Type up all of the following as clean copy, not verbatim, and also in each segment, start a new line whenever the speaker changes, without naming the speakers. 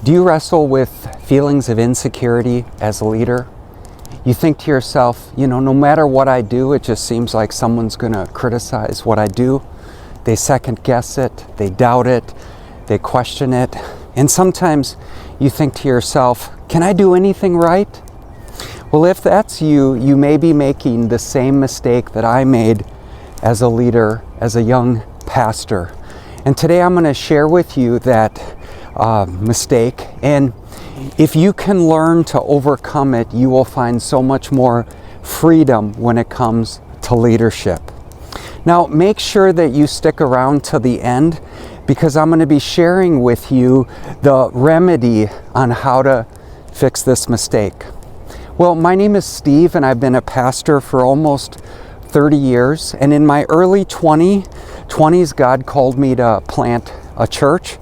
Do you wrestle with feelings of insecurity as a leader? You think to yourself, no matter what I do, it just seems like someone's going to criticize what I do. They second guess it, they doubt it, they question it. And sometimes you think to yourself, can I do anything right? Well, if that's you, you may be making the same mistake that I made as a leader, as a young pastor. And today I'm going to share with you that mistake. And if you can learn to overcome it, you will find so much more freedom when it comes to leadership. Now, make sure that you stick around to the end, because I'm going to be sharing with you the remedy on how to fix this mistake. Well, my name is Steve, and I've been a pastor for almost 30 years. And in my early 20s, God called me to plant a church.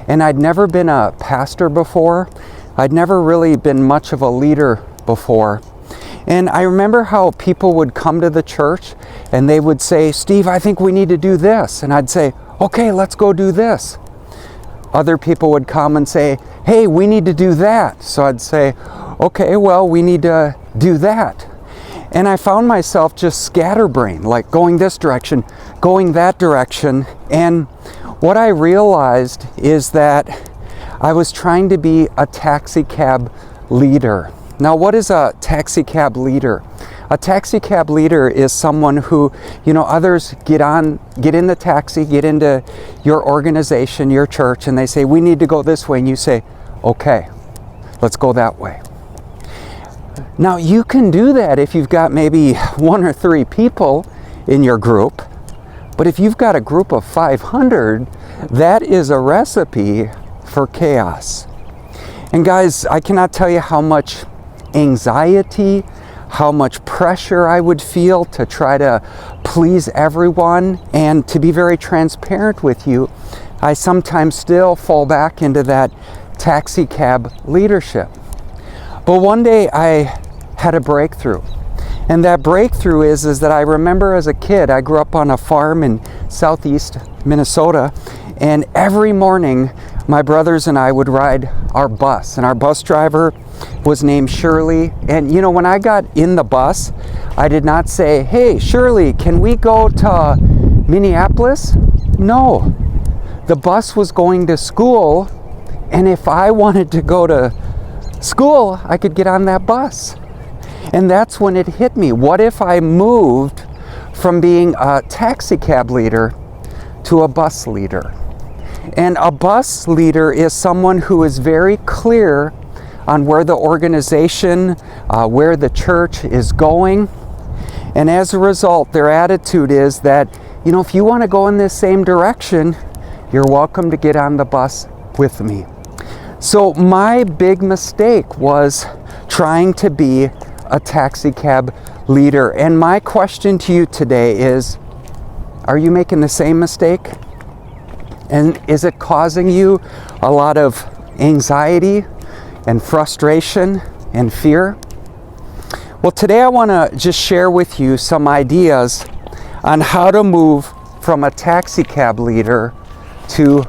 And I'd never been a pastor before. I'd never really been much of a leader before. And I remember how people would come to the church and they would say, Steve, I think we need to do this. And I'd say, okay, let's go do this. Other people would come and say, hey, we need to do that. So I'd say, okay, well, we need to do that. And I found myself just scatterbrained, like going this direction, going that direction. And what I realized is that I was trying to be a taxi cab leader. Now, what is a taxi cab leader? A taxi cab leader is someone who, others get in the taxi, get into your organization, your church, and they say, we need to go this way. And you say, okay, let's go that way. Now, you can do that if you've got maybe 1 or 3 people in your group. But if you've got a group of 500, that is a recipe for chaos. And guys, I cannot tell you how much anxiety, how much pressure I would feel to try to please everyone. And to be very transparent with you, I sometimes still fall back into that taxi cab leadership. But one day I had a breakthrough. And that breakthrough is that I remember as a kid, I grew up on a farm in southeast Minnesota, and every morning my brothers and I would ride our bus, and our bus driver was named Shirley. And when I got in the bus, I did not say, hey, Shirley, can we go to Minneapolis? No, the bus was going to school, and if I wanted to go to school, I could get on that bus. And that's when it hit me. What if I moved from being a taxi cab leader to a bus leader? And a bus leader is someone who is very clear on where the organization, where the church is going. And as a result, their attitude is that, if you want to go in this same direction, you're welcome to get on the bus with me. So my big mistake was trying to be a taxi cab leader. And my question to you today is, are you making the same mistake? And is it causing you a lot of anxiety and frustration and fear? Well, today I want to just share with you some ideas on how to move from a taxi cab leader to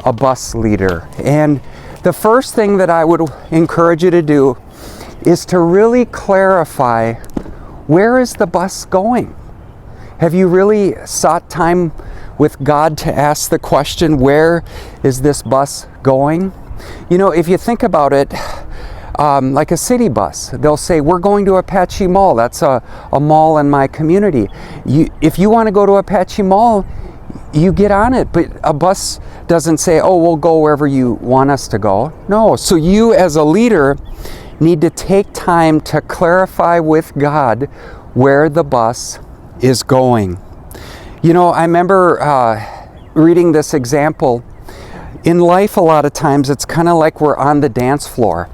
a bus leader. And the first thing that I would encourage you to do is to really clarify, where is the bus going? Have you really sought time with God to ask the question, where is this bus going? If you think about it, like a city bus, they'll say, we're going to Apache Mall. That's a mall in my community. If you want to go to Apache Mall, you get on it. But a bus doesn't say, oh, we'll go wherever you want us to go. No. So you as a leader need to take time to clarify with God where the bus is going. I remember reading this example. In life, a lot of times, it's kind of like we're on the dance floor,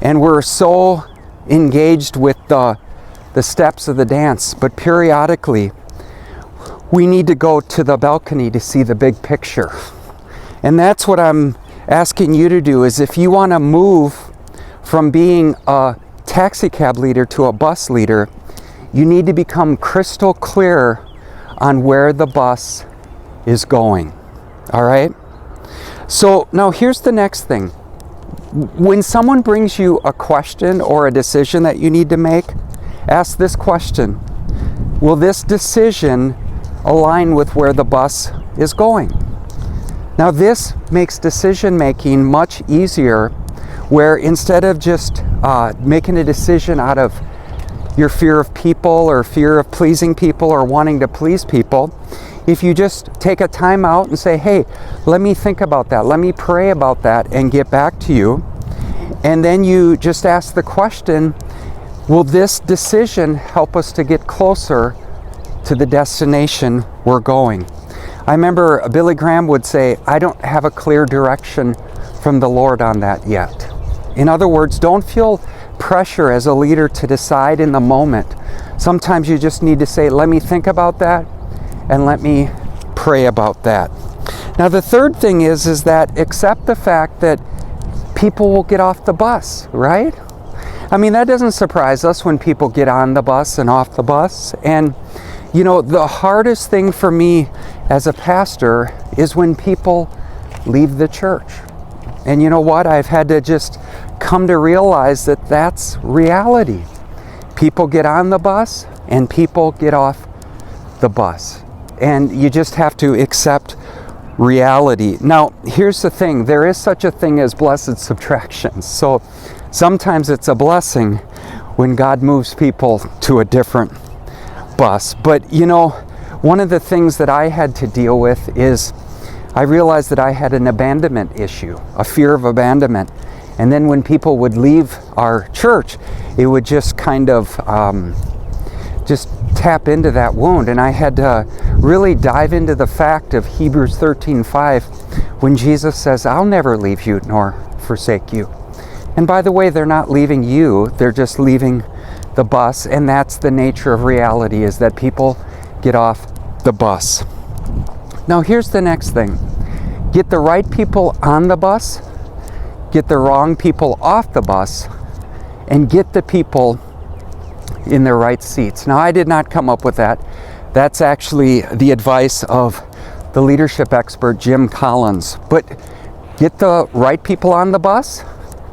and we're so engaged with the steps of the dance, but periodically, we need to go to the balcony to see the big picture. And that's what I'm asking you to do, is if you want to move from being a taxi cab leader to a bus leader, you need to become crystal clear on where the bus is going. All right? So now here's the next thing. When someone brings you a question or a decision that you need to make, ask this question: will this decision align with where the bus is going? Now this makes decision making much easier, where instead of just making a decision out of your fear of people or fear of pleasing people or wanting to please people, if you just take a time out and say, hey, let me think about that, let me pray about that and get back to you, and then you just ask the question, will this decision help us to get closer to the destination we're going? I remember Billy Graham would say, I don't have a clear direction from the Lord on that yet. In other words, don't feel pressure as a leader to decide in the moment. Sometimes you just need to say, let me think about that and let me pray about that. Now the third thing is that accept the fact that people will get off the bus, right? I mean, that doesn't surprise us when people get on the bus and off the bus. And you know, the hardest thing for me as a pastor is when people leave the church. And you know what? I've had to just come to realize that that's reality. People get on the bus and people get off the bus. And you just have to accept reality. Now, here's the thing. There is such a thing as blessed subtractions. So sometimes it's a blessing when God moves people to a different bus. But you know, one of the things that I had to deal with is I realized that I had an abandonment issue, a fear of abandonment. And then when people would leave our church, it would just kind of just tap into that wound. And I had to really dive into the fact of Hebrews 13:5, when Jesus says, I'll never leave you nor forsake you. And by the way, they're not leaving you, they're just leaving the bus. And that's the nature of reality, is that people get off the bus. Now here's the next thing. Get the right people on the bus, get the wrong people off the bus, and get the people in their right seats. Now I did not come up with that. That's actually the advice of the leadership expert Jim Collins. But get the right people on the bus,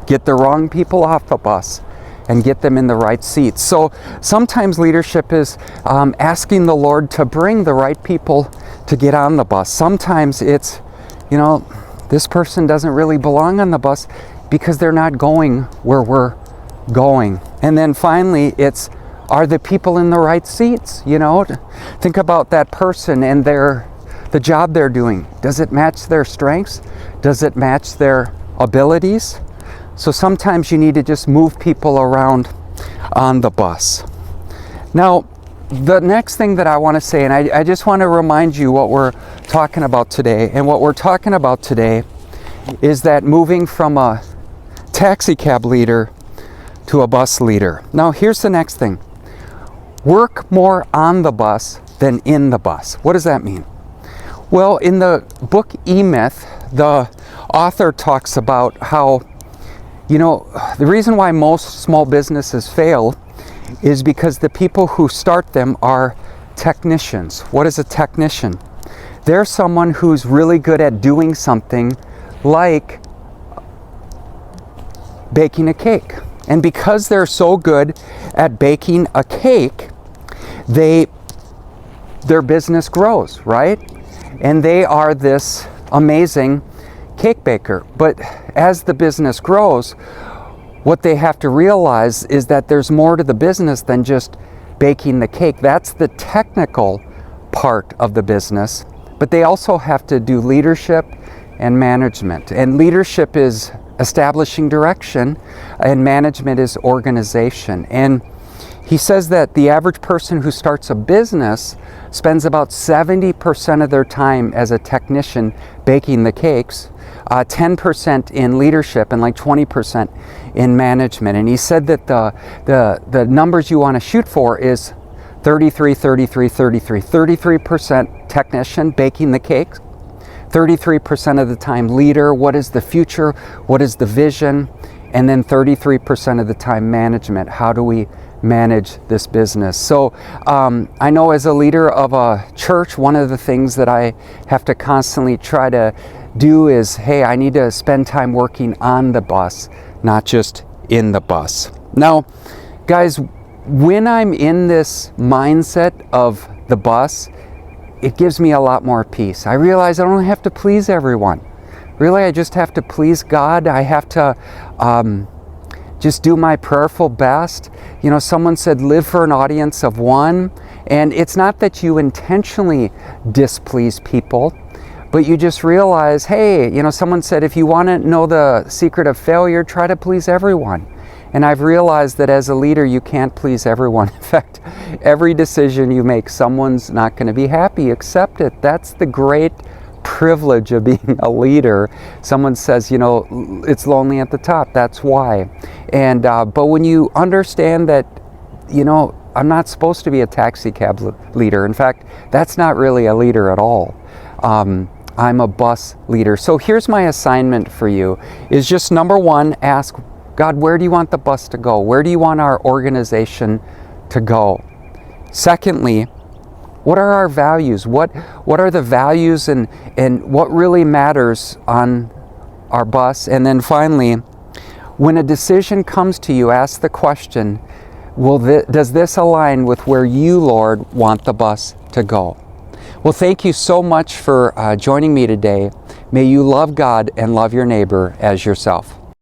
get the wrong people off the bus, and get them in the right seats. So sometimes leadership is asking the Lord to bring the right people to get on the bus. Sometimes it's, you know, this person doesn't really belong on the bus because they're not going where we're going. And then finally, it's, are the people in the right seats? You know, think about that person and the job they're doing. Does it match their strengths? Does it match their abilities? So sometimes you need to just move people around on the bus. Now, the next thing that I want to say, and I just want to remind you what we're talking about today. And what we're talking about today is that moving from a taxi cab leader to a bus leader. Now, here's the next thing. Work more on the bus than in the bus. What does that mean? Well, in the book E-Myth, the author talks about how, you know, the reason why most small businesses fail is because the people who start them are technicians. What is a technician? They're someone who's really good at doing something like baking a cake. And because they're so good at baking a cake, their business grows, right? And they are this amazing cake baker. But as the business grows, what they have to realize is that there's more to the business than just baking the cake. That's the technical part of the business. But they also have to do leadership and management. And leadership is establishing direction, and management is organization. And he says that the average person who starts a business spends about 70% of their time as a technician baking the cakes, 10% in leadership, and like 20% in management. And he said that the numbers you want to shoot for is 33, 33, 33. 33% technician baking the cakes, 33% of the time leader, what is the future, what is the vision, and then 33% of the time management. How do we manage this business? So I know as a leader of a church, one of the things that I have to constantly try to do is, hey, I need to spend time working on the bus, not just in the bus. Now, guys, when I'm in this mindset of the bus, it gives me a lot more peace. I realize I don't have to please everyone. Really, I just have to please God. I have to just do my prayerful best. You know, someone said live for an audience of one. And it's not that you intentionally displease people, but you just realize, hey, you know, someone said if you want to know the secret of failure, try to please everyone. And I've realized that as a leader, you can't please everyone. In fact, every decision you make, someone's not going to be happy. Accept it. That's the great privilege of being a leader. Someone says, you know, it's lonely at the top. That's why. And but when you understand that, you know, I'm not supposed to be a taxi cab leader. In fact, that's not really a leader at all. I'm a bus leader. So here's my assignment for you, is just number one, ask God, where do you want the bus to go? Where do you want our organization to go? Secondly, what are our values? What are the values and what really matters on our bus? And then finally, when a decision comes to you, ask the question, does this align with where you, Lord, want the bus to go? Well, thank you so much for joining me today. May you love God and love your neighbor as yourself.